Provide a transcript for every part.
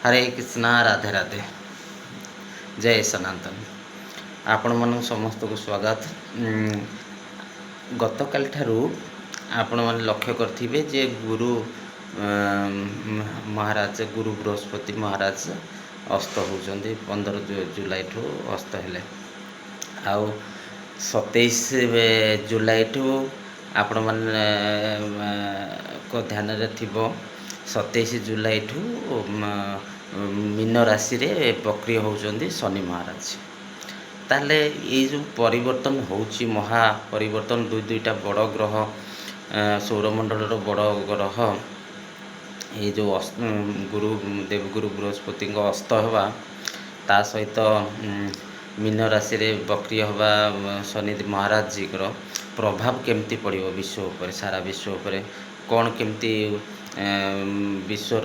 हरे कृष्णा राधे राधे जय सनातन आपण मन समस्त को स्वागत। गतकाल ठारू आपण मन लक्ष्य करथिबे जे गुरु महाराज गुरु बृहस्पति महाराज अस्त होउचंदी 15 जुलाई ठू अस्त हेले आउ 27 जुलाई ठू आपण मन को ध्यान रे थिबो 27 जुलाई ठू मीन राशि रे बक्रिय होउचंदी शनि महाराज। ताले ये जो परिवर्तन होउची महा परिवर्तन दुईटा बड़ ग्रह सौरमंडल बड़ ग्रह ये जो गुरु देवगुरु बृहस्पति अस्त हवा ता सहित मीन राशि रे बक्रिय हवा शनि महाराज जी को प्रभाव केमती पड़िबो विश्व उपर सारा विश्व उपर कौन केमती विश्वर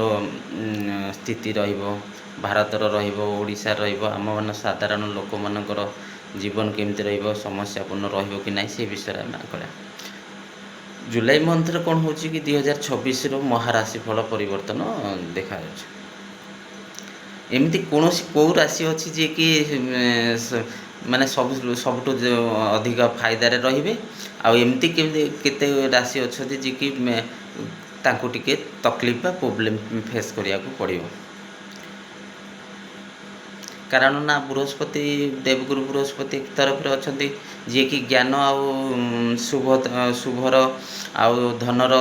स्थिति रहिबो भारतर रहिबो ओडिशा रहिबो आम मन साधारण लोक मानकर जीवन केमती रहिबो समस्यापूर्ण रहिबो कि नहीं से विषय में करा। जुलाई मंथ रे कौन होची कि 2026 रो महाराशि फल परिवर्तन देखा जाଉଛି। एमती कौन कौ राशि अच्छी जे कि माने सबुठ अधिक फायदा रे रहिबे आ एमती केते राशि अच्छी जे कि तांको टिके तकलीफ बा प्रॉब्लम फेस करिया को पड़िबो कारण ना बृहस्पति देवगुरु बृहस्पति तरफ अच्छे जी कि ज्ञान आउ शुभर आउ धनर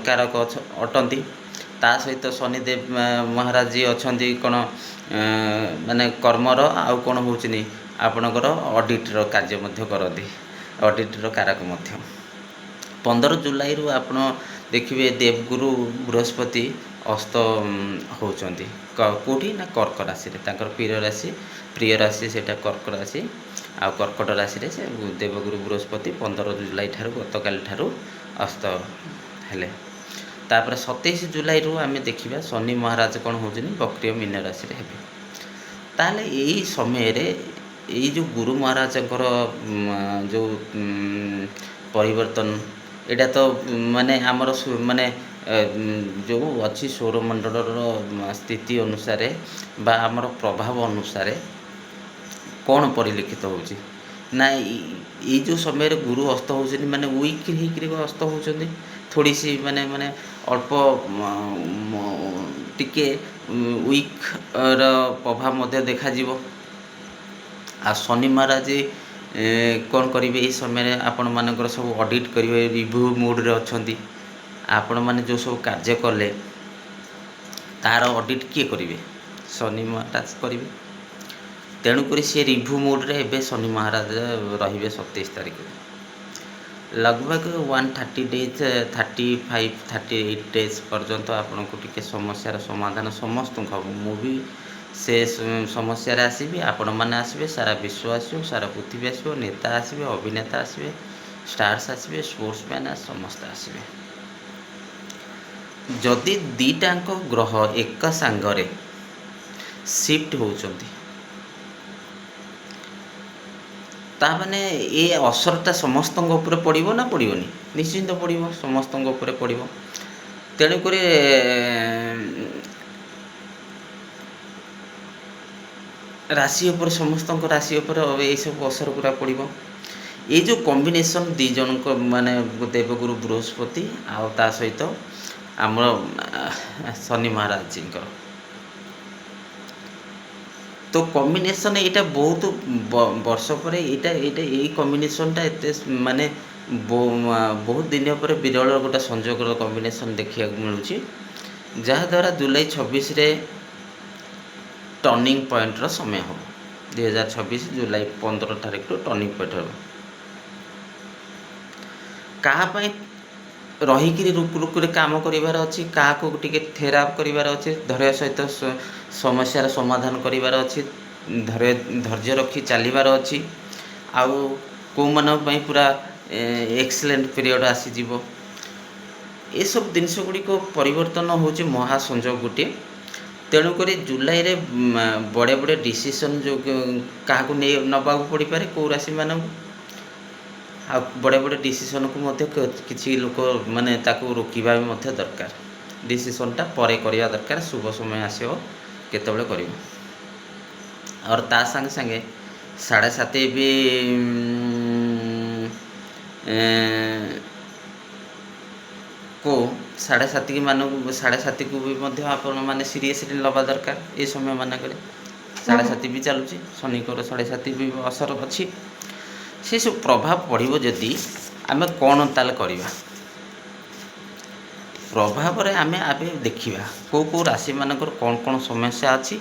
कारक अटंती ता सहित शनिदेव महाराज जी अच्छा कौन माने कर्मर आउ कौन होनी आपणकर ऑडिटर कार्य करती ऑडिटर कारक 15 जुलाई रु आपण देखिए देवगुरु बृहस्पति अस्त होउचंदी कोठी ना कर्क राशि रे तांकर प्रिय राशि सेटा कर्क राशि आ कर्कट राशि रे से देवगुरु बृहस्पति 15 जुलाई ठारू गतकाल ठारू अस्त हेले तापर 27 जुलाई रु आमे देखिबा शनि महाराज कोन होजनी बक्रिय मीन राशि रे हेबे। ताले एई समय रे एई जो गुरु महाराज जो परिवर्तन एटा तो माने आमर माने जो अच्छी सौरमंडल स्थिति अनुसार बा आमर प्रभाव अनुसार कौन परिलक्षित होची ना ये जो समय रे गुरु अस्त होचनी माने वीक होकर अस्त होचनी थोड़ी सी माने माने अल्प टिके वीक र प्रभाव मध्य देखा जीवो। आ शनि महाराज कौन करेंगे ये समय आपण मानकर सब ऑडिट करेंगे रिव्यू मोड रे अच्छी आपण माने जो सब कार्य कले तार ऑडिट किए करेंगे शनि महाराज करेंगे तेणुक सी रिव्यू मोड रे एबे शनि महाराज रहिबे 27 तारीख लगभग 130 डेज 35-38 डेज पर्यंत आपन को टिके समस्यार समाधान समस्त मुझे से समस्या आसबे आपण मैंने आसबे सारा विश्व आसो सारा पृथ्वी आसो नेता आसबे अभिनेता आसबे स्टार्स आसबे स्पोर्ट्समैन समस्त आसबे जदि दीटाक ग्रह एक सांगरे शिफ्ट होचंती ताने ये असरटा समस्त ऊपर पड़ो ना पड़ोनी निश्चिंत पड़ो समस्त ऊपर पड़ो तेणुक राशि उपर समस्त राशि उपर ये सब असर पूरा पड़ो। ये जो कॉम्बिनेशन दी जन को माने देवगुरु बृहस्पति आ सहित आमर शनि महाराज जी तो कॉम्बिनेशन यहाँ बहुत वर्ष पर यही कॉम्बिनेशनटा एत माने बहुत दिन पर विरल गोटे संयोग कॉम्बिनेशन देखा मिलूँ जहाद्वारा जुलाई 26 रे टर्निंग पॉइंट रो समय हो 2026 जुलाई 15 तारीख टू टर्निंग पॉइंट हो कहाँ रहीकि रुक रुक काम करार अच्छी क्या टे थेराप करार अच्छे धैर्य सहित समस्यार समाधान करार अच्छी धैर्य रखी चलबार अच्छी आउ कौ मान पूरा एक्सीलेंट पीरियड आसीज ये सब जिनस गुड़िक परिवर्तन होची महासंयोग गोटे तेणुक जुलाई रे बड़े बड़े डिसीजन जो क्या नवा पड़ पारे कौ राशि मानक आ बड़े बड़े डिसीजन को मध्य किसी लोक माने ताको रोकिबा मध्य दरकार डिसीजनटा परे करवा दरकार शुभ समय आसो କେତେବେଳେ କରିବ। और ତା ସାଙ୍ଗେ ସାଙ୍ଗେ 7:30 ବି को 7:30 ମାନଙ୍କୁ 7:30କୁ ବି ମଧ୍ୟ ଆପଣମାନେ ସିରିୟସଲି ନେବା ଦରକାର। ଏ ସମୟ ମାନଙ୍କରେ 7:30 ବି ଚାଲୁଛି, ଶନିଙ୍କର 7:30 ବି ଅସର ଅଛି। ସେସବୁ ପ୍ରଭାବ ପଡ଼ିବ ଯଦି ଆମେ କ'ଣ ତାହେଲେ କରିବା। ପ୍ରଭାବରେ ଆମେ ଏବେ ଦେଖିବା କେଉଁ ରାଶିମାନଙ୍କର କ'ଣ କ'ଣ ସମସ୍ୟା ଅଛି,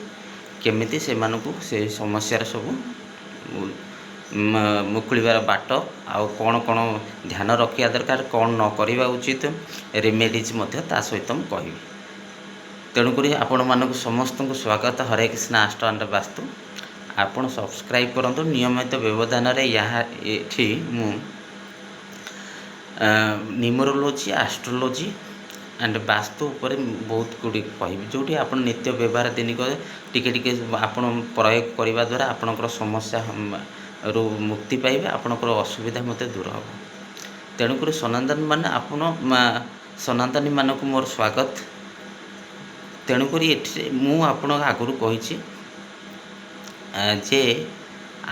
କେମିତି ସେମାନଙ୍କୁ ସେ ସମସ୍ୟାର ସବୁ ମୁକୁଳିବାର ବାଟ, ଆଉ କ'ଣ କ'ଣ ଧ୍ୟାନ ରଖିବା ଦରକାର, କ'ଣ ନ କରିବା ଉଚିତ, ରେମେଡ଼ିଜ୍ ମଧ୍ୟ ତା ସହିତ ମୁଁ କହିବି। ତେଣୁକରି ଆପଣମାନଙ୍କୁ ସମସ୍ତଙ୍କୁ ସ୍ୱାଗତ। ହରେ କୃଷ୍ଣ ଆଷ୍ଟ୍ରୋ ଆଣ୍ଡ ବାସ୍ତୁ। ଆପଣ ସବସ୍କ୍ରାଇବ୍ କରନ୍ତୁ। ନିୟମିତ ବ୍ୟବଧାନରେ ଏଠି ମୁଁ ନ୍ୟୁମରୋଲୋଜି, ଆଷ୍ଟ୍ରୋଲୋଜି ଆଣ୍ଡ ବାସ୍ତୁ ଉପରେ ବହୁତ ଗୁଡ଼ିଏ କହିବି, ଯେଉଁଠି ଆପଣ ନିତ୍ୟ ବ୍ୟବହାର ଦିନିକ ଟିକେ ଟିକେ ଆପଣ ପ୍ରୟୋଗ କରିବା ଦ୍ୱାରା ଆପଣଙ୍କର ସମସ୍ୟାରୁ ମୁକ୍ତି ପାଇବେ, ଆପଣଙ୍କର ଅସୁବିଧା ମଧ୍ୟ ଦୂର ହେବ। ତେଣୁକରି ସନାତନୀମାନଙ୍କୁ ମୋର ସ୍ୱାଗତ। ତେଣୁକରି ଏଠି ମୁଁ ଆପଣଙ୍କ ଆଗରୁ କହିଛି ଯେ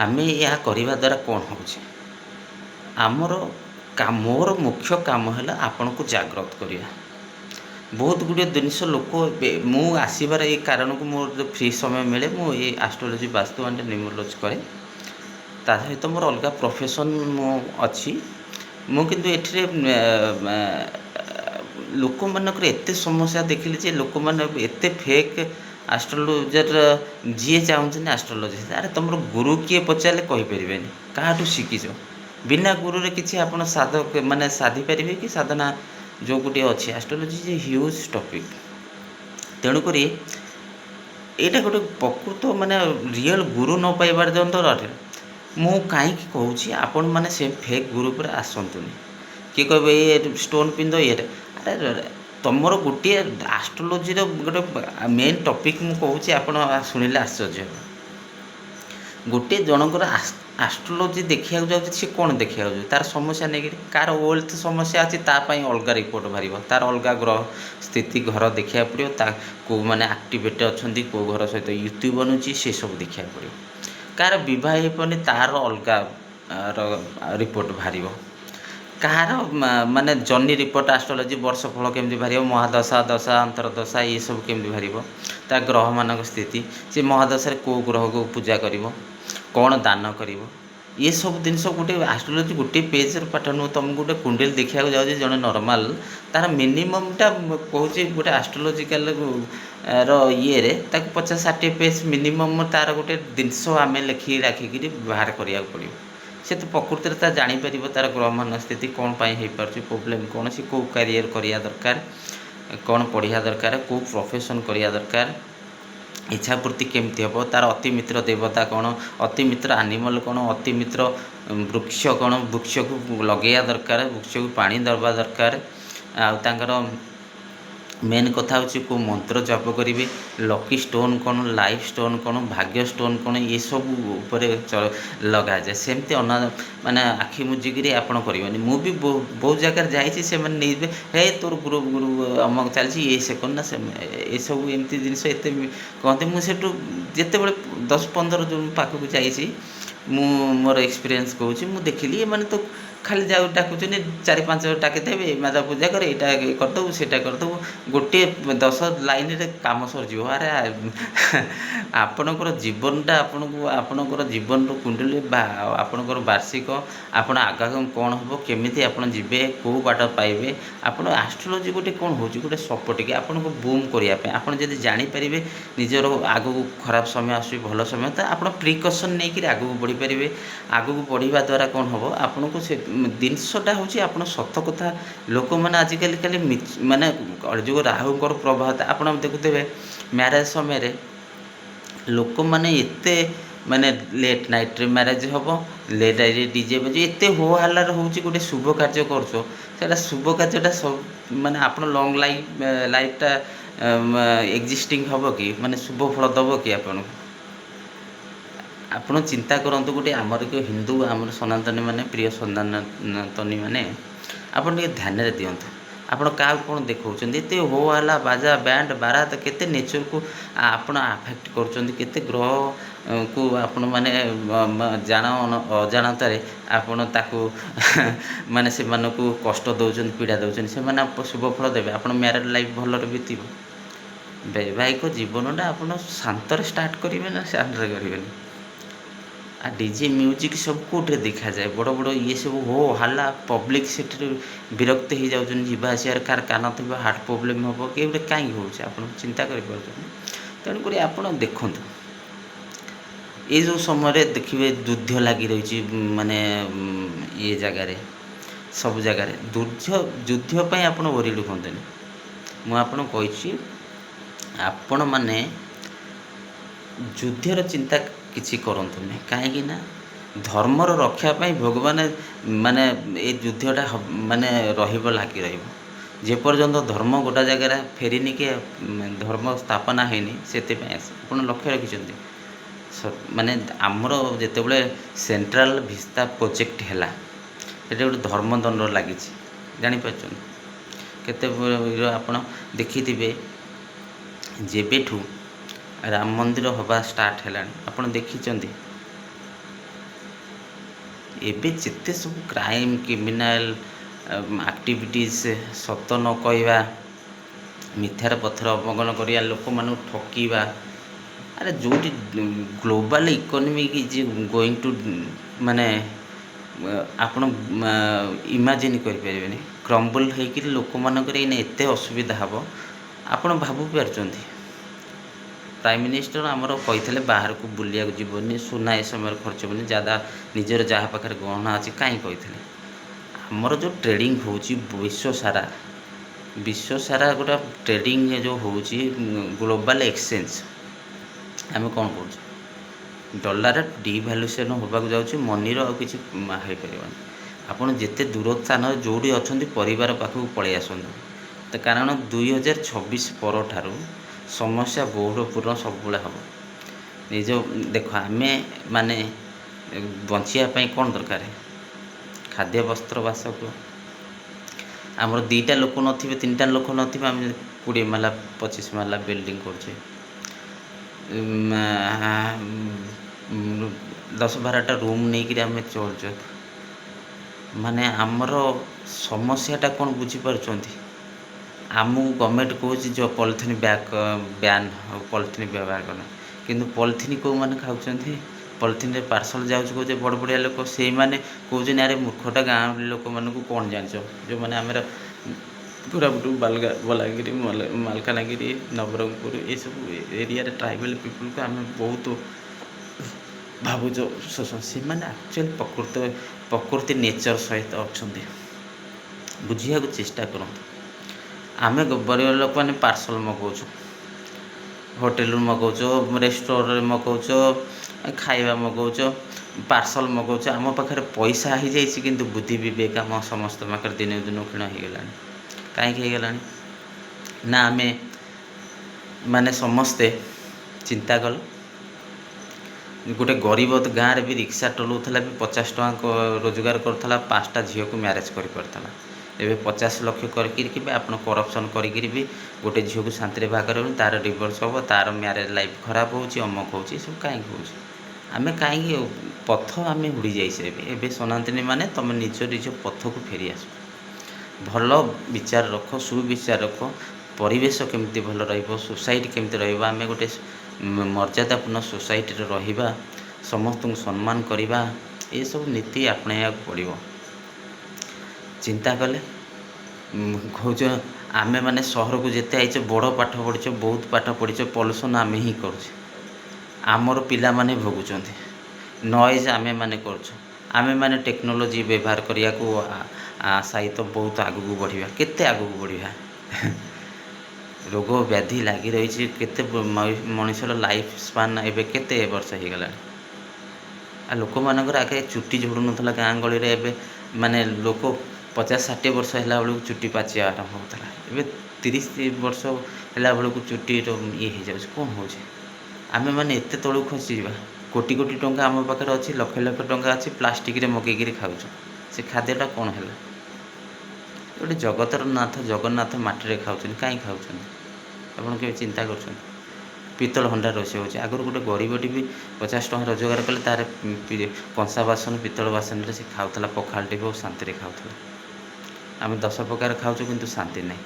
ଆମେ ଏହା କରିବା ଦ୍ୱାରା କ'ଣ ହେଉଛି। ମୋର ମୁଖ୍ୟ କାମ ହେଲା ଆପଣଙ୍କୁ ଜାଗ୍ରତ କରିବା। ବହୁତ ଗୁଡ଼ିଏ ଜିନିଷ ଲୋକ ମୁଁ ଆସିବାର ଏଇ କାରଣକୁ ମୋର ଯେଉଁ ଫ୍ରି ସମୟ ମିଳେ ମୁଁ ଏଇ ଆଷ୍ଟ୍ରୋଲୋଜି, ବାସ୍ତୁ ଆଣ୍ଡ ନ୍ୟୁମରୋଲୋଜି କରେ। ତା ସହିତ ମୋର ଅଲଗା ପ୍ରଫେସନ୍ ମୁଁ ଅଛି। ମୁଁ କିନ୍ତୁ ଏଠିରେ ଲୋକମାନଙ୍କର ଏତେ ସମସ୍ୟା ଦେଖିଲି ଯେ ଲୋକମାନେ ଏତେ ଫେକ୍ ଆଷ୍ଟ୍ରୋଲୋଜର ଯିଏ ଚାହୁଁଛନ୍ତି ଆଷ୍ଟ୍ରୋଲୋଜି, ଆରେ ତୁମର ଗୁରୁ କିଏ ପଚାରିଲେ କହିପାରିବେନି, କାହାଠୁ ଶିଖିଛ। ବିନା ଗୁରୁରେ କିଛି ଆପଣ ସାଧିପାରିବେ କି ସାଧନା ଯେଉଁ ଗୋଟିଏ ଅଛି। ଆଷ୍ଟ୍ରୋଲୋଜି ଯେ ହ୍ୟୁଜ୍ ଟପିକ୍। ତେଣୁକରି ଏଇଟା ଗୋଟେ ପ୍ରକୃତ ରିଅଲ୍ ଗୁରୁ ନ ପାଇବାର ଯନ୍ତ୍ରରେ ମୁଁ କାହିଁକି କହୁଛି ଆପଣମାନେ ସେ ଫେକ୍ ଗୁରୁ ଉପରେ ଆସନ୍ତୁନି। କିଏ କହିବେ ଏ ଷ୍ଟୋନ୍ ପିନ୍ଧ ଇଏରେ, ଆରେ ତୁମର ଗୋଟିଏ ଆଷ୍ଟ୍ରୋଲୋଜିର ଗୋଟେ ମେନ୍ ଟପିକ୍ ମୁଁ କହୁଛି, ଆପଣ ଶୁଣିଲେ ଆଶ୍ଚର୍ଯ୍ୟ ହେବ। ଗୋଟିଏ ଜଣଙ୍କର ଆଷ୍ଟ୍ରୋଲୋଜି ଦେଖିବାକୁ ଯାଉଛି, ସେ କ'ଣ ଦେଖିବାକୁ ଯାଉଛି, ତା'ର ସମସ୍ୟା ନେଇକରି। କାହାର ୱେଲ୍ଥ ସମସ୍ୟା ଅଛି, ତା ପାଇଁ ଅଲଗା ରିପୋର୍ଟ ବାହାରିବ, ତା'ର ଅଲଗା ଗ୍ରହ ସ୍ଥିତି ଘର ଦେଖିବାକୁ ପଡ଼ିବ, କେଉଁମାନେ ଆକ୍ଟିଭେଟ୍ ଅଛନ୍ତି, କେଉଁ ଘର ସହିତ ୟୁତି ବନୁଛି, ସେସବୁ ଦେଖିବାକୁ ପଡ଼ିବ। କାହାର ବିବାହ ହେଇପାରୁନି, ତା'ର ଅଲଗା ରିପୋର୍ଟ ବାହାରିବ। କାହାର ଜର୍ନି ରିପୋର୍ଟ ଆଷ୍ଟ୍ରୋଲୋଜି, ବର୍ଷଫଳ କେମିତି ବାହାରିବ, ମହାଦଶା, ଦଶା, ଅନ୍ତର୍ଦଶା ଏସବୁ କେମିତି ବାହାରିବ, ତା ଗ୍ରହମାନଙ୍କ ସ୍ଥିତି, ସେ ମହାଦଶାରେ କେଉଁ ଗ୍ରହକୁ ପୂଜା କରିବ, କ'ଣ ଦାନ କରିବ, ଏସବୁ ଜିନିଷ ଗୋଟେ ଆଷ୍ଟ୍ରୋଲୋଜି ଗୋଟିଏ ପେଜ୍ର ପାଠ ନୁହେଁ। ତୁମକୁ ଗୋଟେ କୁଣ୍ଡଲି ଦେଖିବାକୁ ଯାଉଛି ଜଣେ ନର୍ମାଲ୍, ତା'ର ମିନିମମ୍ଟା କହୁଛି ଗୋଟେ ଆଷ୍ଟ୍ରୋଲୋଜିକାଲ ଇଏରେ ତାକୁ 50-60 ପେଜ୍ ମିନିମମ୍ ତା'ର ଗୋଟେ ଜିନିଷ ଆମେ ରାଖିକିରି ବାହାର କରିବାକୁ ପଡ଼ିବ। ସେ ତ ପ୍ରକୃତିରେ ତା ଜାଣିପାରିବ ତା'ର ଗ୍ରହମାନ ସ୍ଥିତି କ'ଣ ପାଇଁ ହେଇପାରୁଛି, ପ୍ରୋବ୍ଲେମ୍ କ'ଣ, ସେ କେଉଁ କ୍ୟାରିୟର କରିବା ଦରକାର, କ'ଣ ପଢ଼ିବା ଦରକାର, କେଉଁ ପ୍ରଫେସନ୍ କରିବା ଦରକାର, ଇଚ୍ଛାପୂର୍ତ୍ତି କେମିତି ହେବ, ତା'ର ଅତିମିତ୍ର ଦେବତା କ'ଣ, ଅତିମିତ୍ର ଆନିମଲ୍ କ'ଣ, ଅତିମିତ୍ର ବୃକ୍ଷ କ'ଣ, ବୃକ୍ଷକୁ ଲଗେଇବା ଦରକାର, ବୃକ୍ଷକୁ ପାଣି ଦେବା ଦରକାର। ଆଉ ତାଙ୍କର ମେନ୍ କଥା ହେଉଛି କେଉଁ ମନ୍ତ୍ର ଜପ କରିବେ, ଲକି ଷ୍ଟୋନ୍ କ'ଣ, ଲାଇଫ୍ ଷ୍ଟୋନ୍ କ'ଣ, ଭାଗ୍ୟ ଷ୍ଟୋନ୍ କ'ଣ, ଏସବୁ ଉପରେ ଲଗାଯାଏ। ସେମିତି ଆଖି ମୁଜିକିରି ଆପଣ କରିବେନି। ମୁଁ ବି ବହୁତ ଜାଗାରେ ଯାଇଛି, ସେମାନେ ନେଇଯିବେ, ହେ ତୋର ଗୁରୁ ଅମକ ଚାଲିଛି, ସେ କ'ଣ ନା ଏସବୁ ଏମିତି ଜିନିଷ ଏତେ କହନ୍ତି। ମୁଁ ସେଠୁ ଯେତେବେଳେ 10-15 ଜଣ ପାଖକୁ ଯାଇଛି, ମୁଁ ମୋର ଏକ୍ସପିରିଏନ୍ସ କହୁଛି, ମୁଁ ଦେଖିଲି ଏମାନେ ତ ଖାଲି ଡାକୁଛନ୍ତି, 4-5 ଡାକିଦେବେ, ମାତା ପୂଜା କରେ, ଏଇଟା କରିଦେବୁ, ସେଇଟା କରିଦେବୁ, ଗୋଟିଏ 10 ଲାଇନରେ କାମ ସରିଯିବ। ଆରେ ଆପଣଙ୍କର ଜୀବନଟା ଆପଣଙ୍କର ଜୀବନର କୁଣ୍ଡଲି ବା ଆପଣଙ୍କର ବାର୍ଷିକ, ଆପଣ ଆଗାକୁ କ'ଣ ହେବ, କେମିତି ଆପଣ ଯିବେ, କେଉଁ ବାଟ ପାଇବେ। ଆପଣ ଆଷ୍ଟ୍ରୋଲୋଜି ଗୋଟେ କ'ଣ ହେଉଛି, ଗୋଟେ ସପୋର୍ଟିଂ ଆପଣଙ୍କୁ ବୁମ୍ କରିବା ପାଇଁ। ଆପଣ ଯଦି ଜାଣିପାରିବେ ନିଜର ଆଗକୁ ଖରାପ ସମୟ ଆସୁଛି, ଭଲ ସମୟ, ତ ଆପଣ ପ୍ରିକସନ୍ ନେଇକରି ଆଗକୁ ବଢ଼ିପାରିବେ। ଆଗକୁ ବଢ଼ିବା ଦ୍ୱାରା କ'ଣ ହେବ, ଆପଣଙ୍କୁ ସେ ଜିନିଷଟା ହେଉଛି ଆପଣ ସତ କଥା। ଲୋକମାନେ ଆଜିକାଲି ଖାଲି ଯେଉଁ ରାହୁଙ୍କର ପ୍ରଭାବ, ଆପଣ ଦେଖୁଥିବେ ମ୍ୟାରେଜ୍ ସମୟରେ ଲୋକମାନେ ଏତେ ଲେଟ୍ ନାଇଟ୍ରେ ମ୍ୟାରେଜ୍ ହେବ, ଲେଟ୍ ନାଇଟ୍ରେ ଡିଜେ ବଜେ, ଏତେ ହୋ ହାଲ୍ଲାରେ ହେଉଛି। ଗୋଟେ ଶୁଭ କାର୍ଯ୍ୟ କରୁଛ, ସେଇଟା ଶୁଭ କାର୍ଯ୍ୟଟା ଆପଣ ଲଙ୍ଗ୍ ଲାଇଫ୍ଟା ଏକ୍ଜିଷ୍ଟିଂ ହେବ କି, ଶୁଭ ଫଳ ଦେବ କି ଆପଣଙ୍କୁ। ଆପଣ ଚିନ୍ତା କରନ୍ତୁ, ଗୋଟେ ଆମର ହିନ୍ଦୁ, ଆମର ସନାତନୀ ପ୍ରିୟ ସନାତନୀ ଆପଣ ଟିକେ ଧ୍ୟାନରେ ଦିଅନ୍ତୁ। ଆପଣ କାହାକୁ କ'ଣ ଦେଖାଉଛନ୍ତି? ଏତେ ହୋ ହାଲା ବାଜା ବ୍ୟାଣ୍ଡ ବାରାତ କେତେ ନେଚରକୁ ଆପଣ ଆଫେକ୍ଟ କରୁଛନ୍ତି, କେତେ ଗ୍ରହକୁ ଆପଣ ମାନେ ଜାଣ ଅଜାଣତାରେ ଆପଣ ତାକୁ ମାନେ ସେମାନଙ୍କୁ କଷ୍ଟ ଦେଉଛନ୍ତି, ପୀଡ଼ା ଦେଉଛନ୍ତି। ସେମାନେ ଶୁଭ ଫଳ ଦେବେ, ଆପଣ ମ୍ୟାରେଡ଼ ଲାଇଫ୍ ଭଲରେ ବିତିବ। ବୈବାହିକ ଜୀବନଟା ଆପଣ ଶାନ୍ତରେ ଷ୍ଟାର୍ଟ କରିବେ ନା ଶାନ୍ତରେ କରିବେନି? ଡିଜେ ମ୍ୟୁଜିକ୍ ସବୁ କେଉଁଠିରେ ଦେଖାଯାଏ? ବଡ଼ ବଡ଼ ଇଏ ସବୁ ହୋ ହାଲା ପବ୍ଲିକ୍ ସେଠିରେ ବିରକ୍ତ ହେଇଯାଉଛନ୍ତି, ଯିବା ଆସିବାରେ କାହାର କାନ ଥିବ, ହାର୍ଟ ପ୍ରୋବ୍ଲେମ୍ ହେବ, କି ଗୋଟେ କାହିଁକି ହେଉଛି ଆପଣ ଚିନ୍ତା କରିପାରୁଛନ୍ତି? ତେଣୁକରି ଆପଣ ଦେଖନ୍ତୁ, ଏଇ ଯେଉଁ ସମୟରେ ଦେଖିବେ ଯୁଦ୍ଧ ଲାଗି ରହିଛି, ମାନେ ଇଏ ଜାଗାରେ ସବୁ ଜାଗାରେ ଯୁଦ୍ଧ ପାଇଁ ଆପଣ ଓରିଡ୍ ହୁଅନ୍ତୁନି। ମୁଁ ଆପଣଙ୍କୁ କହିଛି, ଆପଣମାନେ ଯୁଦ୍ଧର ଚିନ୍ତା କିଛି କରନ୍ତୁନି। କାହିଁକି ନା ଧର୍ମର ରକ୍ଷା ପାଇଁ ଭଗବାନ ମାନେ ଏ ଯୁଦ୍ଧଟା ମାନେ ରହିବ, ଲାଗି ରହିବ ଯେପର୍ଯ୍ୟନ୍ତ ଧର୍ମ ଗୋଟା ଜାଗାରେ ଫେରିନି କି ଧର୍ମ ସ୍ଥାପନା ହେଇନି। ସେଥିପାଇଁ ଆସେ ଆପଣ ଲକ୍ଷ୍ୟ ରଖିଛନ୍ତି, ମାନେ ଆମର ଯେତେବେଳେ ସେଣ୍ଟ୍ରାଲ୍ ଭିସ୍ତା ପ୍ରୋଜେକ୍ଟ ହେଲା, ସେଠି ଗୋଟେ ଧର୍ମଦଣ୍ଡ ଲାଗିଛି, ଜାଣିପାରୁଛନ୍ତି? କେତେ ଆପଣ ଦେଖିଥିବେ, ଯେବେଠୁ ରାମ ମନ୍ଦିର ହେବା ଷ୍ଟାର୍ଟ ହେଲାଣି ଆପଣ ଦେଖିଛନ୍ତି, ଏବେ ଯେତେ ସବୁ କ୍ରାଇମ୍ କ୍ରିମିନାଲ୍ ଆକ୍ଟିଭିଟିଜ୍, ସତ ନ କହିବା, ମିଥ୍ୟାର ପଥର ଅବଗଣ କରିବା, ଲୋକମାନଙ୍କୁ ଠକିବା, ଆରେ ଯେଉଁଠି global economic is going to ମାନେ ଆପଣ ଇମାଜିନ୍ କରିପାରିବେନି, କ୍ରମ୍ବଲ୍ ହେଇକିରି ଲୋକମାନଙ୍କର ଏଇନେ ଏତେ ଅସୁବିଧା ହେବ ଆପଣ ଭାବିପାରୁଛନ୍ତି? ପ୍ରାଇମ୍ ମିନିଷ୍ଟର ଆମର କହିଥିଲେ ବାହାରକୁ ବୁଲିବାକୁ ଯିବନି, ସୁନା ଏ ସମୟରେ ଖର୍ଚ୍ଚ ହେବନି, ନିଜର ଯାହା ପାଖରେ ଗହଣା ଅଛି। କାହିଁ କହିଥିଲେ? ଆମର ଯେଉଁ ଟ୍ରେଡ଼ିଂ ହେଉଛି ବିଶ୍ୱସାରା ଗୋଟେ ଟ୍ରେଡ଼ିଂ ଯେଉଁ ହେଉଛି ଗ୍ଲୋବାଲ୍ ଏକ୍ସଚେଞ୍ଜ, ଆମେ କ'ଣ କରୁଛୁ? ଡଲାର ଡିଭ୍ୟାଲୁଏସନ୍ ହେବାକୁ ଯାଉଛି, ମନିର ଆଉ କିଛି ହେଇପାରିବନି। ଆପଣ ଯେତେ ଦୂର ସ୍ଥାନରେ ଯେଉଁଠି ଅଛନ୍ତି ପରିବାର ପାଖକୁ ପଳାଇ ଆସନ୍ତୁ, କାରଣ 2026 ପରଠାରୁ ସମସ୍ୟା ବହୁଳପୂର୍ଣ୍ଣ ସବୁବେଳେ ହେବ। ନିଜ ଦେଖ, ଆମେ ମାନେ ବଞ୍ଚିବା ପାଇଁ କ'ଣ ଦରକାର? ଖାଦ୍ୟ, ବସ୍ତ୍ର, ବାସଗୃହ। ଆମର 2ଟା ଲୋକ ନଥିବେ, 3ଟା ଲୋକ ନଥିବେ, ଆମେ 20 ମାଲା 25 ମାଲା ବିଲ୍ଡିଂ କରୁଛେ, 10-12ଟା ରୁମ୍ ନେଇକିରି ଆମେ ଚଳୁଛୁ। ମାନେ ଆମର ସମସ୍ୟାଟା କ'ଣ ବୁଝିପାରୁଛନ୍ତି? ଆମକୁ ଗଭର୍ଣ୍ଣମେଣ୍ଟ କହୁଛି ଯେଉଁ ପଲିଥିନ୍ ବ୍ୟାନ୍ ଆଉ ପଲିଥିନ୍ ବ୍ୟବହାର କର, କିନ୍ତୁ ପଲିଥିନ୍ କେଉଁମାନେ ଖାଉଛନ୍ତି? ପଲିଥିନ୍ରେ ପାର୍ସଲ୍ ଯାଉଛି କହୁଛେ ବଡ଼ ବଡ଼ିଆ ଲୋକ, ସେଇମାନେ କହୁଛନ୍ତି ଆରେ ମୂର୍ଖଟା ଗାଁ ଲୋକମାନଙ୍କୁ କ'ଣ ଜାଣିଛ? ଯେଉଁମାନେ ଆମର କୋରାପୁଟ, ବଲାଙ୍ଗୀର, ମାଲକାନଗିରି, ନବରଙ୍ଗପୁର ଏସବୁ ଏରିଆରେ ଟ୍ରାଇବାଲ୍ ପିପୁଲ୍କୁ ଆମେ ବହୁତ ଭାବୁଛୁ ଶୋଷଣ। ସେମାନେ ଆକ୍ଚୁଆଲି ପ୍ରକୃତି ନେଚର ସହିତ ଅଛନ୍ତି, ବୁଝିବାକୁ ଚେଷ୍ଟା କରନ୍ତୁ। ଆମେ ଗରିବ ଲୋକମାନେ ପାର୍ସଲ୍ ମଗାଉଛୁ, ହୋଟେଲରୁ ମଗାଉଛୁ, ରେଷ୍ଟୁରାଣ୍ଟରେ ମଗାଉଛୁ, ଖାଇବା ମଗାଉଛୁ, ପାର୍ସଲ୍ ମଗାଉଛୁ। ଆମ ପାଖରେ ପଇସା ହେଇଯାଇଛି, କିନ୍ତୁ ବୁଦ୍ଧି ବିବେକ ଆମ ସମସ୍ତ ପାଖରେ ଦିନକୁ ଦିନ କ୍ଷୀଣ ହେଇଗଲାଣି। କାହିଁକି ହେଇଗଲାଣି ନା ଆମେ ମାନେ ସମସ୍ତେ ଚିନ୍ତା କଲେ, ଗୋଟେ ଗରିବ ଗାଁରେ ବି ରିକ୍ସା ଚଲାଉଥିଲା, ବି 50 ଟଙ୍କା ରୋଜଗାର କରୁଥିଲା, 5ଟା ଝିଅକୁ ମ୍ୟାରେଜ୍ କରିପାରୁଥିଲା। ଏବେ 50 ଲକ୍ଷ କରିକିରି ବି ଆପଣ କରପ୍ସନ୍ କରିକିରି ବି ଗୋଟେ ଝିଅକୁ ଶାନ୍ତିରେ ବାହା କରିବେନି, ତା'ର ଡିଭୋର୍ସ ହେବ, ତା'ର ମ୍ୟାରେଜ୍ ଲାଇଫ୍ ଖରାପ ହେଉଛି, ଅମକ ହେଉଛି। ଏସବୁ କାହିଁକି ହେଉଛି? ଆମେ କାହିଁକି ଆମେ ହୁଡ଼ି ଯାଇଛେ। ଏବେ ଶୁଣନ୍ତିନି, ମାନେ ତୁମେ ନିଜ ପଥକୁ ଫେରିଆସ, ଭଲ ବିଚାର ରଖ, ସୁବିଚାର ରଖ, ପରିବେଶ କେମିତି ଭଲ ରହିବ, ସୋସାଇଟି କେମିତି ରହିବ, ଆମେ ଗୋଟେ ମର୍ଯ୍ୟାଦାପୂର୍ଣ୍ଣ ସୋସାଇଟିରେ ରହିବା, ସମସ୍ତଙ୍କୁ ସମ୍ମାନ କରିବା, ଏସବୁ ନୀତି ଆପଣେଇବାକୁ ପଡ଼ିବ। ଚିନ୍ତା କଲେ କହୁଛ ଆମେ ମାନେ ସହରକୁ ଯେତେ ଆଇଛେ, ବଡ଼ ପାଠ ପଢ଼ିଛ, ବହୁତ ପାଠ ପଢ଼ିଛ, ପଲ୍ୟୁସନ୍ ଆମେ ହିଁ କରୁଛେ, ଆମର ପିଲାମାନେ ଭୋଗୁଛନ୍ତି, ନଏଜ୍ ଆମେମାନେ କରୁଛୁ। ଆମେମାନେ ଟେକ୍ନୋଲୋଜି ବ୍ୟବହାର କରିବାକୁ ସହିତ ବହୁତ ଆଗକୁ ବଢ଼ିବା, କେତେ ଆଗକୁ ବଢ଼ିବା? ରୋଗ ବ୍ୟାଧି ଲାଗି ରହିଛି, କେତେ ମଣିଷର ଲାଇଫ୍ ସ୍ପାନ୍ ଏବେ କେତେ ବର୍ଷ ହେଇଗଲାଣି। ଆଉ ଲୋକମାନଙ୍କର ଆଗେ ଚୁଟି ଝଡ଼ୁନଥିଲା ଗାଁ ଗହଳିରେ, ଏବେ ମାନେ ଲୋକ 50-60 ବର୍ଷ ହେଲା ବେଳକୁ ଚୁଟି ପାଚିବା ଆରମ୍ଭ ହେଉଥିଲା, ଏବେ 30 ବର୍ଷ ହେଲା ବେଳକୁ ଚୁଟିର ଇଏ ହେଇଯାଉଛି। କ'ଣ ହେଉଛି? ଆମେମାନେ ଏତେ ତଳକୁ ଖସିଯିବା? କୋଟି କୋଟି ଟଙ୍କା ଆମ ପାଖରେ ଅଛି, ଲକ୍ଷ ଲକ୍ଷ ଟଙ୍କା ଅଛି, ପ୍ଲାଷ୍ଟିକରେ ମଗେଇକିରି ଖାଉଛୁ। ସେ ଖାଦ୍ୟଟା କ'ଣ ହେଲା? ଗୋଟେ ଜଗତର ନାଥ ଜଗନ୍ନାଥ ମାଟିରେ ଖାଉଛନ୍ତି, କାହିଁ ଖାଉଛନ୍ତି ଆପଣ କେବେ ଚିନ୍ତା କରୁଛନ୍ତି? ପିତ୍ତଳ ହଣ୍ଡା ରୋଷେଇ ହେଉଛି। ଆଗରୁ ଗୋଟେ ଗରିବଟି ବି 50 ଟଙ୍କା ରୋଜଗାର କଲେ ତାର କଂସା ବାସନ ପିତ୍ତଳ ବାସନରେ ସେ ଖାଉଥିଲା, ପଖାଳଟି ବହୁତ ଶାନ୍ତିରେ ଖାଉଥିଲା। ଆମେ 10 ପ୍ରକାର ଖାଉଛୁ କିନ୍ତୁ ଶାନ୍ତି ନାହିଁ।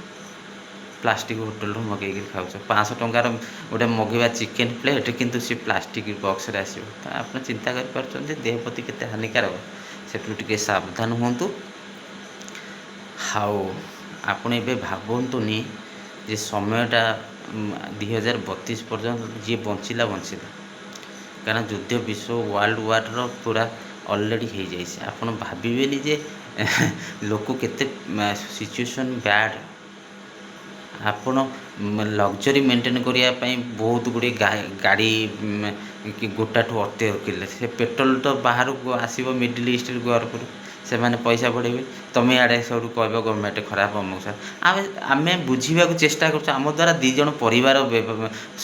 ପ୍ଲାଷ୍ଟିକ୍ ହୋଟେଲରୁ ମଗେଇକି ଖାଉଛ, 500 ଟଙ୍କାର ଗୋଟେ ମଗେଇବା ଚିକେନ୍ ପ୍ଲେଟ୍ କିନ୍ତୁ ସେ ପ୍ଲାଷ୍ଟିକ୍ ବକ୍ସରେ ଆସିବ। ତ ଆପଣ ଚିନ୍ତା କରିପାରୁଛନ୍ତି ଦେହ ପ୍ରତି କେତେ ହାନିକାରକ। ସେଠୁ ଟିକେ ସାବଧାନ ହୁଅନ୍ତୁ। ଆଉ ଆପଣ ଏବେ ଭାବନ୍ତୁନି ଯେ ସମୟଟା 2032 ପର୍ଯ୍ୟନ୍ତ ଯିଏ ବଞ୍ଚିଲା ବଞ୍ଚିଲା, କାରଣ ଯୁଦ୍ଧ ବିଶ୍ୱ ୱାର୍ଲଡ଼ ୱାର୍ର ପୁରା ଅଲରେଡ଼ି ହେଇଯାଇଛି। ଆପଣ ଭାବିବେନି ଯେ ଲୋକ କେତେ ସିଚୁଏସନ୍ ବ୍ୟାଡ଼। ଆପଣ ଲକ୍ଜରୀ ମେଣ୍ଟେନ୍ କରିବା ପାଇଁ ବହୁତ ଗୁଡ଼ିଏ ଗାଡ଼ି ଗୋଟାଠୁ ଅଟେ କିଲେ, ସେ ପେଟ୍ରୋଲ ତ ବାହାରକୁ ଆସିବ ମିଡ଼ିଲ୍ ଇଷ୍ଟରୁ ଗର୍ଭରୁ, ସେମାନେ ପଇସା ବଢ଼େଇବେ। ତୁମେ ଆଡ଼େ ସବୁଠୁ କହିବ ଗଭର୍ଣ୍ଣମେଣ୍ଟ ଖରାପ ଅମୁକ। ଆମେ ବୁଝିବାକୁ ଚେଷ୍ଟା କରୁଛୁ। ଆମ ଦ୍ୱାରା 2 ଜଣ ପରିବାର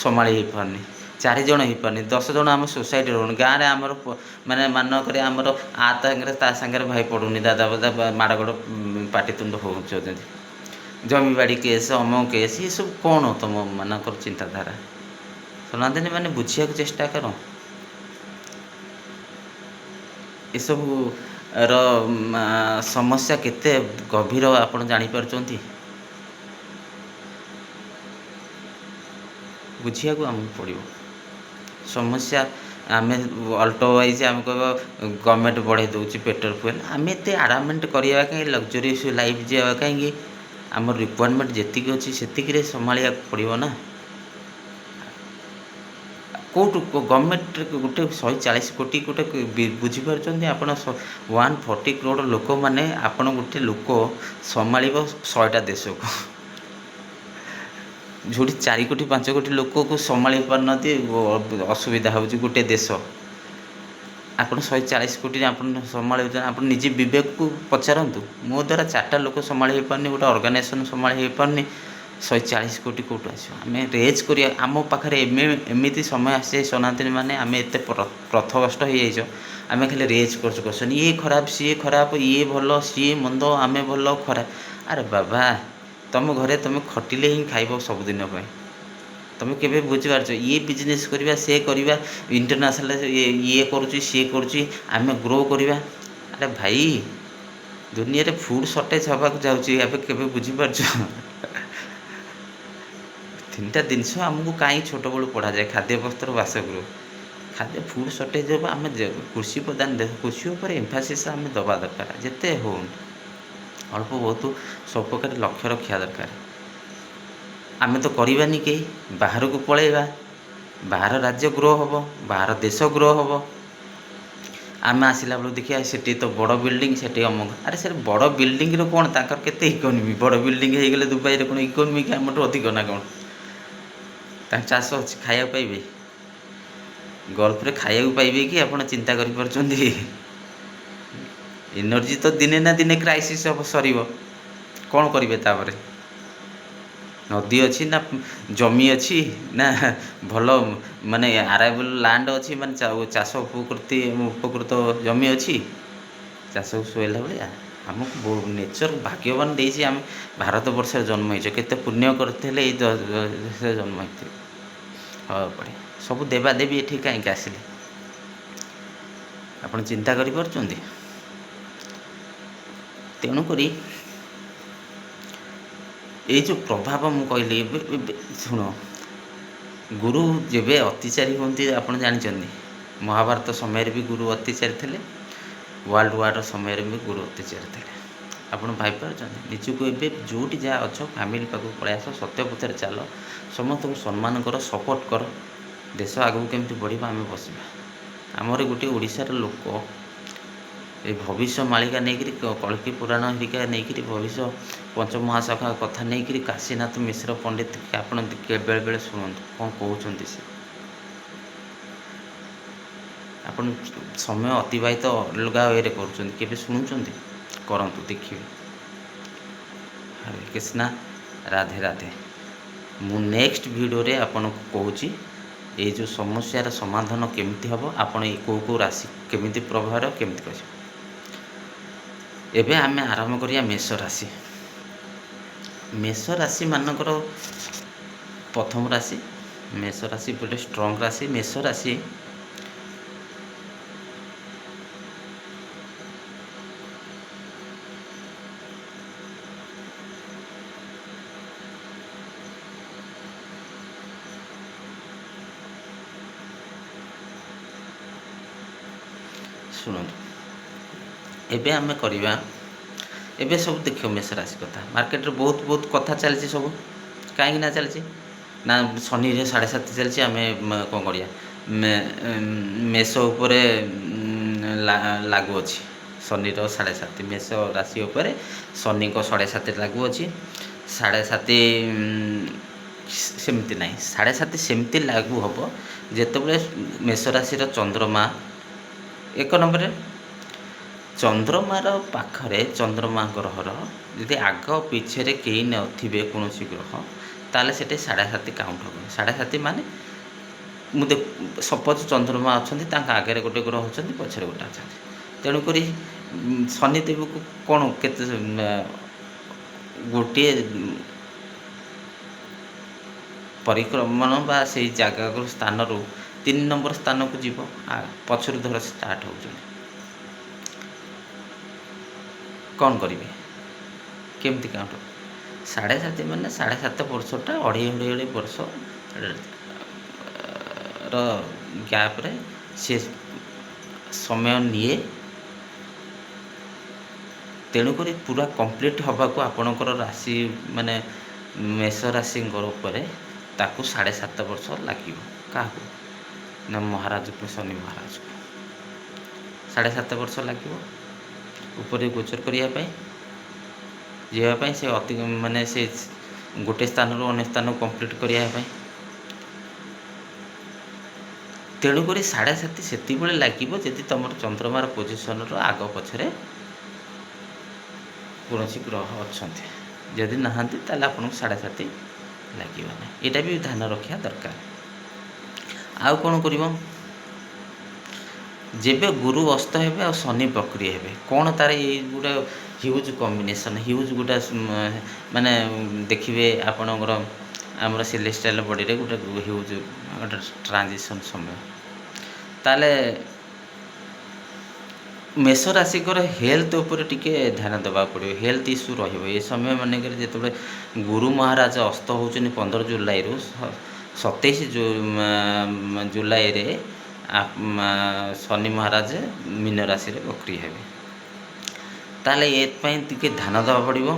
ସମ୍ଭାଳି ହେଇପାରୁନି, 4 ଜଣ ହେଇପାରୁନି, 10 ଜଣ ଆମ ସୋସାଇଟି ରହୁନି। ଗାଁରେ ଆମର ମାନେ ମାନକରେ ଆମର ଆ ତା ସାଙ୍ଗରେ ଭାଇ ପଡ଼ୁନି, ଦାଦା ମାଡ଼ଗୋଳ ପାଟିତୁଣ୍ଡ ହେଉଛନ୍ତି, ଜମିବାଡ଼ି କେସ୍ ଅମକ କେସ୍, ଏସବୁ କ'ଣ ତୁମ ମାନଙ୍କର ଚିନ୍ତାଧାରା? ସନାତନୀ ମାନେ ବୁଝିବାକୁ ଚେଷ୍ଟା କର। ଏସବୁର ସମସ୍ୟା କେତେ ଗଭୀର ଆପଣ ଜାଣିପାରୁଛନ୍ତି? ବୁଝିବାକୁ ଆମକୁ ପଡ଼ିବ ସମସ୍ୟା। ଆମେ ଅଲ୍ଟୋ ୱାଇଜ୍ ଆମେ କହିବ ଗଭର୍ଣ୍ଣମେଣ୍ଟ ବଢ଼େଇ ଦେଉଛି ପେଟ୍ରୋଲ ଫୁଏଲ୍, ଆମେ ଏତେ ଆଡ଼ାମେଣ୍ଟ କରିବା କାହିଁକି? ଲକ୍ଜରିୟସ୍ ଲାଇଫ୍ ଯିବା କାହିଁକି? ଆମର ରିକ୍ୱାରମେଣ୍ଟ ଯେତିକି ଅଛି ସେତିକିରେ ସମ୍ଭାଳିବାକୁ ପଡ଼ିବ ନା। କେଉଁଠୁ ଗଭର୍ଣ୍ଣମେଣ୍ଟ ଗୋଟେ 140 କୋଟି ଗୋଟେ ବୁଝିପାରୁଛନ୍ତି ଆପଣ? 140 crore ଲୋକମାନେ, ଆପଣ ଗୋଟେ ଲୋକ ସମ୍ଭାଳିବ 100ଟା ଦେଶକୁ, ଯେଉଁଠି 4 କୋଟି 5 କୋଟି ଲୋକକୁ ସମ୍ଭାଳି ପାରୁନାହାନ୍ତି। ଅସୁବିଧା ହେଉଛି ଗୋଟେ ଦେଶ। ଆପଣ 140 କୋଟିରେ ଆପଣ ସମ୍ଭାଳୁଛନ୍ତି। ଆପଣ ନିଜେ ବିବେକକୁ ପଚାରନ୍ତୁ। ମୋ ଦ୍ୱାରା 4ଟା ଲୋକ ସମ୍ଭାଳି ହେଇପାରୁନି, ଗୋଟେ ଅର୍ଗାନାଇଜେସନ୍ ସମ୍ଭାଳି ହେଇପାରୁନି, 140 କୋଟି କେଉଁଠୁ ଆସିବ? ଆମେ ରେଜ୍ କରିବା। ଆମ ପାଖରେ ଏମିତି ସମୟ ଆସେ ସନାତନୀ ମାନେ, ଆମେ ଏତେ ପଥଭ୍ରଷ୍ଟ ହେଇଯାଇଛ, ଆମେ ଖାଲି ରେଜ୍ କରୁଛୁ। ଇଏ ଖରାପ, ସିଏ ଖରାପ, ଇଏ ଭଲ, ସିଏ ମନ୍ଦ, ଆମେ ଭଲ ଖରାପ। ଆରେ ବାବା, ତୁମ ଘରେ ତୁମେ ଖଟିଲେ ହିଁ ଖାଇବ ସବୁଦିନ ପାଇଁ। ତୁମେ କେବେ ବୁଝିପାରୁଛ? ଇଏ ବିଜନେସ୍ କରିବା, ସେ କରିବା, ଇଣ୍ଟରନ୍ୟାସନାଲ୍ ଇଏ କରୁଛି, ସିଏ କରୁଛି, ଆମେ ଗ୍ରୋ କରିବା। ଆରେ ଭାଇ, ଦୁନିଆରେ ଫୁଡ଼୍ ସର୍ଟେଜ୍ ହେବାକୁ ଯାଉଛି, ଏବେ କେବେ ବୁଝିପାରୁଛ? 3ଟା ଜିନିଷ ଆମକୁ କାହିଁ ଛୋଟବେଳୁ ପଢ଼ାଯାଏ, ଖାଦ୍ୟ ବସ୍ତ୍ର ବାସଗୃହ। ଖାଦ୍ୟ ଫୁଡ଼୍ ସର୍ଟେଜ୍ ହେବ, ଆମେ କୃଷି ପ୍ରଧାନ ଦେଶ, କୃଷି ଉପରେ ଏମ୍ଫାସିସ୍ ଆମେ ଦେବା ଦରକାର। ଯେତେ ହେଉନି ଅଳ୍ପ ବହୁତ ସବୁ ପ୍ରକାର ଲକ୍ଷ୍ୟ ରଖିବା ଦରକାର। ଆମେ ତ କରିବାନି କେହି, ବାହାରକୁ ପଳାଇବା, ବାହାର ରାଜ୍ୟ ଗ୍ରୋ ହେବ, ବାହାର ଦେଶ ଗ୍ରୋ ହେବ। ଆମେ ଆସିଲା ବେଳକୁ ଦେଖିବା ସେଠି ତ ବଡ଼ ବିଲ୍ଡିଂ, ସେଠି ଅମୁକ। ଆରେ ସେ ବଡ଼ ବିଲ୍ଡିଂର କ'ଣ ତାଙ୍କର କେତେ ଇକୋନୋମି? ବଡ଼ ବିଲ୍ଡିଂ ହେଇଗଲେ ଦୁବାଇରେ କ'ଣ ଇକୋନୋମି କି ଆମଠୁ ଅଧିକ ନା କ'ଣ? ତାଙ୍କ ଚାଷ ଅଛି, ଖାଇବାକୁ ପାଇବେ। ଗଲ୍ଫରେ ଖାଇବାକୁ ପାଇବେ କି? ଆପଣ ଚିନ୍ତା କରିପାରୁଛନ୍ତି? ଏନର୍ଜି ତ ଦିନେ ନା ଦିନେ କ୍ରାଇସିସ୍ ହେବ, ସରିବ। କ'ଣ କରିବେ ତାପରେ? ନଦୀ ଅଛି ନା ଜମି ଅଛି ନା ଭଲ ମାନେ ଆରାଇବଲ୍ ଲ୍ୟାଣ୍ଡ ଅଛି, ମାନେ ଚାଷ ଉପକୃତ ଜମି ଅଛି ଚାଷକୁ ଶୋଇଲା ଭଳିଆ? ଆମକୁ ନେଚର ଭାଗ୍ୟବାନ ଦେଇଛି, ଆମେ ଭାରତ ବର୍ଷରେ ଜନ୍ମ ହେଇଛ। କେତେ ପୁଣ୍ୟ କରିଥିଲେ ଏଇ ଦେଶରେ ଜନ୍ମ ହେଇଥିଲେ। ହବାକୁ ପଡ଼େ। ସବୁ ଦେବାଦେବୀ ଏଠି କାହିଁକି ଆସିଲେ? ଆପଣ ଚିନ୍ତା କରିପାରୁଛନ୍ତି? ତେଣୁକରି ଏଇ ଯେଉଁ ପ୍ରଭାବ ମୁଁ କହିଲି, ଏବେ ଶୁଣ, ଗୁରୁ ଯେବେ ଅତ୍ୟାଚାରୀ ହୁଅନ୍ତି ଆପଣ ଜାଣିଛନ୍ତି? ମହାଭାରତ ସମୟରେ ବି ଗୁରୁ ଅତ୍ୟାଚାରୀ ଥିଲେ, ୱାର୍ଲଡ଼ ୱାର୍ର ସମୟରେ ବି ଗୁରୁ ଅତ୍ୟାଚାରୀ ଥିଲେ। ଆପଣ ଭାବିପାରୁଛନ୍ତି? ନିଜକୁ ଏବେ ଯେଉଁଠି ଯାହା ଅଛ, ଫ୍ୟାମିଲି ପାଖକୁ ପଳାଇ ଆସ, ସତ୍ୟ ପଥରେ ଚାଲ, ସମସ୍ତଙ୍କୁ ସମ୍ମାନ କର, ସପୋର୍ଟ କର। ଦେଶ ଆଗକୁ କେମିତି ବଢ଼ିବ ଆମେ ବସିବା। ଆମର ଗୋଟିଏ ଓଡ଼ିଶାର ଲୋକ এই ଭବିଷ୍ୟମାଳିକା ନେଇକରି, କଳ୍କି ପୁରାଣ ହେରିକା ନେଇକରି, ଭବିଷ୍ୟ ପଞ୍ଚମହାଶାଖା କଥା ନେଇକରି କାଶୀନାଥ ମିଶ୍ର ପଣ୍ଡିତ ଆପଣ ବେଳେବେଳେ ଶୁଣନ୍ତୁ କ'ଣ କହୁଛନ୍ତି। ସେ ଆପଣ ସମୟ ଅତିବାହିତ ଅଲଗା ୱେରେ କରୁଛନ୍ତି, କେବେ ଶୁଣୁଛନ୍ତି? କରନ୍ତୁ, ଦେଖିବେ। ହରେ କୃଷ୍ଣା, ରାଧେ ରାଧେ। ମୁଁ ନେକ୍ସଟ ଭିଡ଼ିଓରେ ଆପଣଙ୍କୁ କହୁଛି ଏଇ ଯେଉଁ ସମସ୍ୟାର ସମାଧାନ କେମିତି ହେବ, ଆପଣ ଏଇ କେଉଁ ରାଶି କେମିତି ପ୍ରଭାବର କେମିତି କରିବେ। ଏବେ ଆମେ ଆରମ୍ଭ କରିବା ମେଷ ରାଶି। मेष राशि मानकर प्रथम राशि मेष राशि गोटे स्ट्रंग राशि मेष राशि शुणु एबे आमे करिबा एबे सब देखियो मेष राशि कथा मार्केट रे बहुत बहुत कथा चलछि सब कहीं ना चलछि ना शनि रे 7.5 चलछि आमे कोन करिया मेष उपरे लागू अछि शनि रो 7.5 मेष राशि उपरे शनि को 7.5 लागू अछि 7.5 सेमती नहीं 7.5 सेमती लागू हम जिते मेष राशि चंद्रमा एक नंबर चंद्रमार पाखरे चंद्रमा ग्रहर यदि आग पिछे कई नथिबे कौन ग्रह ताले सेटे 7.5 काउंट हम 7.5 माने मुझे सपोज चंद्रमा अच्छा आगे गोटे ग्रह अच्छा पछे गोटे अच्छा तेणुक शनिदेव को कौन के गोटे परिक्रमण बा से जगह स्थान रु 3 नंबर स्थान को जीव पछर धर स्टार्ट हो कौन करेंगे केमती काउंट 7.5 माने 7.5 वर्षटा 2.5 वर्ष गैप रे से समय निए तेणुक पूरा कंप्लीट हवा को आपणकर राशि माने मेष राशि ताकू 7.5 वर्ष लगे क्या ना महाराज को शनि महाराज को 7.5 वर्ष लगे ऊपर गोचर करने जावाई से अति माने से गोटे स्थान रू अन्य स्थान कंप्लीट करने तेणुक 7.5 से लगे जदि तुम चंद्रमार पोजिशन आग पछरे कौन ग्रह अच्छा जदि नहांती ताले आपन 7.5 लगे यहाँ भी ध्यान रखा दरकार आउ कौन कर जेबे गुरु अस्त हे शनि प्रक्रिय हे कौन तार ये गोटे ह्यूज कॉम्बिनेशन ह्यूज गोटे माने देखिए आपणकर आमर सेलेस्टियल बॉडी रे गोटे ह्यूज गोटे ट्रांजिशन समय ताले मेष राशिकर हेल्थ उपर टिके ध्यान देवा पड़ो हेल्थ इश्यू रही समय मानक जो गुरु महाराज अस्त होचुनि 15 जुलाई रु 27 जुलाई रे शनि महाराज मीन राशि रे वक्री हेबे ताले एपाई टिके ध्यान देवा पड़ो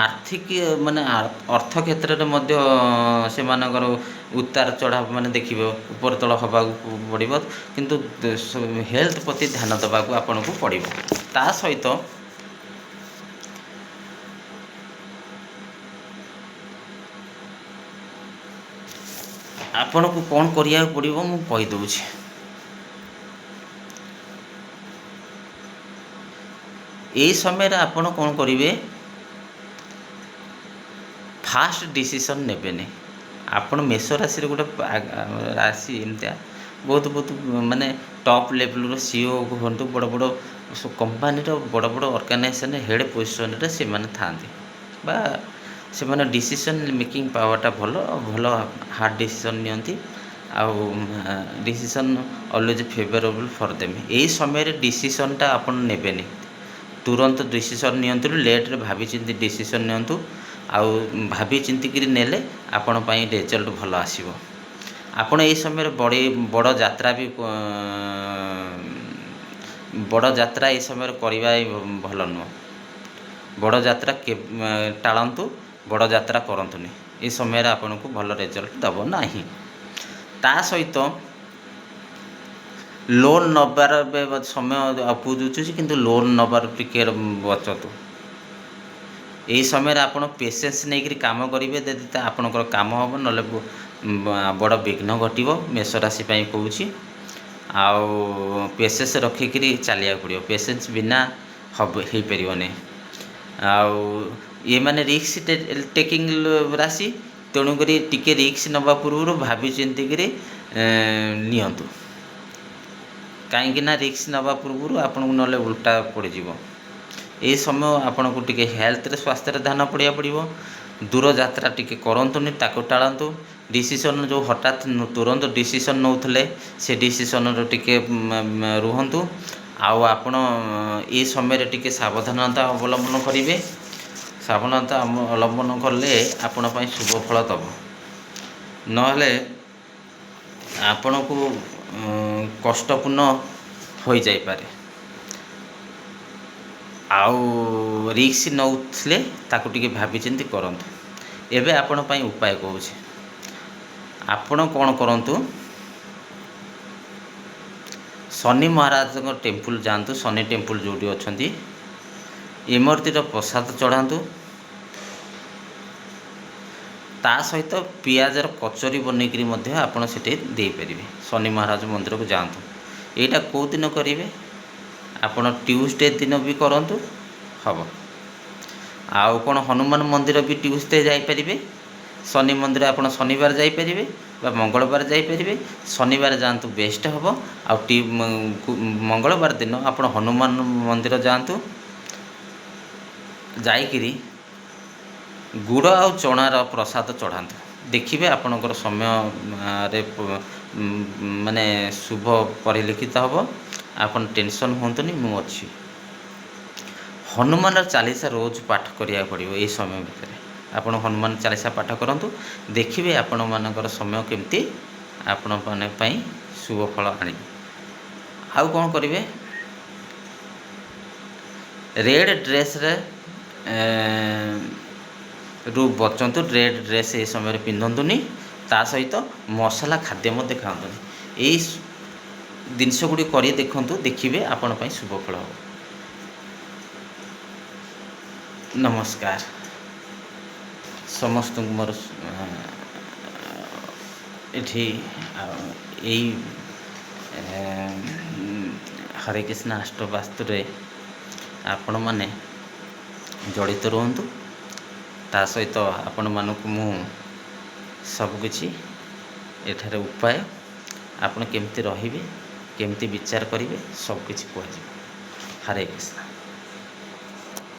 आर्थिक माने अर्थ क्षेत्र में से मानकर उतार चढ़ाव माने देखिए ऊपर तल हवा पड़ो किंतु हेल्थ प्रति ध्यान देवा आपन को पड़ो ता सहित आपन को कौन करिया पड़ो मु कहि दउछि एई समय आपन कौन करिवे फास्ट डिसीजन नेबेनी आपन मेष राशि गोटे राशि एमतिया बहुत बहुत माने टॉप लेवल रो सीईओ हूँ बड़ बड़ कंपनी बड़ बड़ ऑर्गेनाइजेशन हेड पोजिशन रे से माने थांती बा से माने डिसीजन मेकिंग पावरटा भल भल हार्ड डिसीजन नियंती आउ decision always favourable for them एई समय रे डिसीजनटा आपन नेबेनी तुरंत डिसीजन नियंतु लेट रे भाभी चिंती डिसीजन नियंतु आउ भाभी चिंतिक नेले आपण पाई रिजल्ट भल आसीबो आपण एई समय बड़े बड़ यात्रा भी बड़ यात्रा एई समय करबा भल नुह बड़ यात्रा के टाळंतु बड़ यात्रा करंतुनी ए समय आपन को भल रिजल्ट दबो नाही ता सहित लोन नबार समय अपुजुची किंतु लोन नबार टिके बचतु यही समय आपड़ पेसेंस नहीं काम करेंगे जदि आपणकर काम हम ना बड़ विघ्न घट मेष राशि कहूँ आउ पेसेंस रखिकी चलिया पड़ो पेसेंस बिना हम हो पारे आउ ये मैंने रिस्क टेकिंग राशि तेणुक टिके रिस्क नवा पूर्व भाभी चिंतिक नियंतु कहीं रिस्क नवा पूर्व आपन को ना उल्टा पड़ এই ସମୟ ଆପଣଙ୍କୁ ଟିକେ ହେଲ୍ଥରେ ସ୍ୱାସ୍ଥ୍ୟରେ ଧ୍ୟାନ ପଡ଼ିବାକୁ ପଡ଼ିବ। ଦୂର ଯାତ୍ରା ଟିକେ କରନ୍ତୁନି, ତାକୁ ଟାଳନ୍ତୁ। ଡିସିସନ୍ ଯେଉଁ ହଠାତ୍ ତୁରନ୍ତ ଡିସିସନ୍ ନେଉଥିଲେ ସେ ଡିସିସନ୍ରୁ ଟିକେ ରୁହନ୍ତୁ। ଆଉ ଆପଣ ଏ ସମୟରେ ଟିକେ ସାବଧାନତା ଅବଲମ୍ବନ କରିବେ। ସାବଧାନତା ଅବଲମ୍ବନ କଲେ ଆପଣ ପାଇଁ ଶୁଭ ଫଳ ଦେବ। ନହେଲେ ଆପଣଙ୍କୁ କଷ୍ଟପୂର୍ଣ୍ଣ ହୋଇଯାଇପାରେ। ଆଉ ରିକ୍ସ ନେଉଥିଲେ ତାକୁ ଟିକେ ଭାବିଚିନ୍ତି କରନ୍ତୁ। ଏବେ ଆପଣ ପାଇଁ ଉପାୟ କହୁଛି। ଆପଣ କ'ଣ କରନ୍ତୁ, ଶନି ମହାରାଜଙ୍କ ଟେମ୍ପୁଲ୍ ଯାଆନ୍ତୁ। ଶନି ଟେମ୍ପୁଲ୍ ଯେଉଁଠି ଅଛନ୍ତି, ଇମରତିର ପ୍ରସାଦ ଚଢ଼ାନ୍ତୁ। ତା ସହିତ ପିଆଜର କଚୁରୀ ବନେଇକରି ମଧ୍ୟ ଆପଣ ସେଠି ଦେଇପାରିବେ। ଶନି ମହାରାଜ ମନ୍ଦିରକୁ ଯାଆନ୍ତୁ। ଏଇଟା କେଉଁ ଦିନ କରିବେ? ଆପଣ ଟ୍ୟୁସଡେ ଦିନ ବି କରନ୍ତୁ, ହେବ। ଆଉ କ'ଣ ହନୁମାନ ମନ୍ଦିର ବି ଟ୍ୟୁସଡେ ଯାଇପାରିବେ। ଶନି ମନ୍ଦିର ଆପଣ ଶନିବାର ଯାଇପାରିବେ ବା ମଙ୍ଗଳବାର ଯାଇପାରିବେ। ଶନିବାର ଯାଆନ୍ତୁ, ବେଷ୍ଟ ହେବ। ଆଉ ମଙ୍ଗଳବାର ଦିନ ଆପଣ ହନୁମାନ ମନ୍ଦିର ଯାଆନ୍ତୁ। ଯାଇକିରି ଗୁଡ଼ ଆଉ ଚଣାର ପ୍ରସାଦ ଚଢ଼ାନ୍ତୁ। ଦେଖିବେ ଆପଣଙ୍କର ସମୟରେ ମାନେ ଶୁଭ ପରିଲିଖିତ ହେବ। ଆପଣ ଟେନସନ୍ ହୁଅନ୍ତୁନି, ମୁଁ ଅଛି। ହନୁମାନ ଚାଳିଶା ରୋଜ ପାଠ କରିବାକୁ ପଡ଼ିବ। ଏଇ ସମୟ ଭିତରେ ଆପଣ ହନୁମାନ ଚାଳିଶା ପାଠ କରନ୍ତୁ। ଦେଖିବେ ଆପଣମାନଙ୍କର ସମୟ କେମିତି ଆପଣମାନଙ୍କ ପାଇଁ ଶୁଭ ଫଳ ଆଣିବେ। ଆଉ କ'ଣ କରିବେ? ରେଡ଼୍ ଡ୍ରେସ୍ରେ ରୁ ବଚନ୍ତୁ। ରେଡ଼୍ ଡ୍ରେସ୍ ଏ ସମୟରେ ପିନ୍ଧନ୍ତୁନି। ତା ସହିତ ମସଲା ଖାଦ୍ୟ ମଧ୍ୟ ଖାଆନ୍ତୁନି। ଏଇ ଜିନିଷ ଗୁଡ଼ିକ କରି ଦେଖନ୍ତୁ, ଦେଖିବେ ଆପଣ ପାଇଁ ଶୁଭ ଫଳ ହେବ। ନମସ୍କାର। ସମସ୍ତଙ୍କୁ ମୋର ଏଠି ଏଇ ହରେ କୃଷ୍ଣ ଆଷ୍ଟବାସ୍ତୁରେ ଆପଣମାନେ ଜଡ଼ିତ ରୁହନ୍ତୁ। ତା ସହିତ ଆପଣମାନଙ୍କୁ ମୁଁ ସବୁକିଛି ଏଠାରେ ଉପାୟ, ଆପଣ କେମିତି ରହିବେ, କେମିତି ବିଚାର କରିବେ, ସବୁକିଛି କୁହାଯିବ। ହରେ କୃଷ୍ଣ।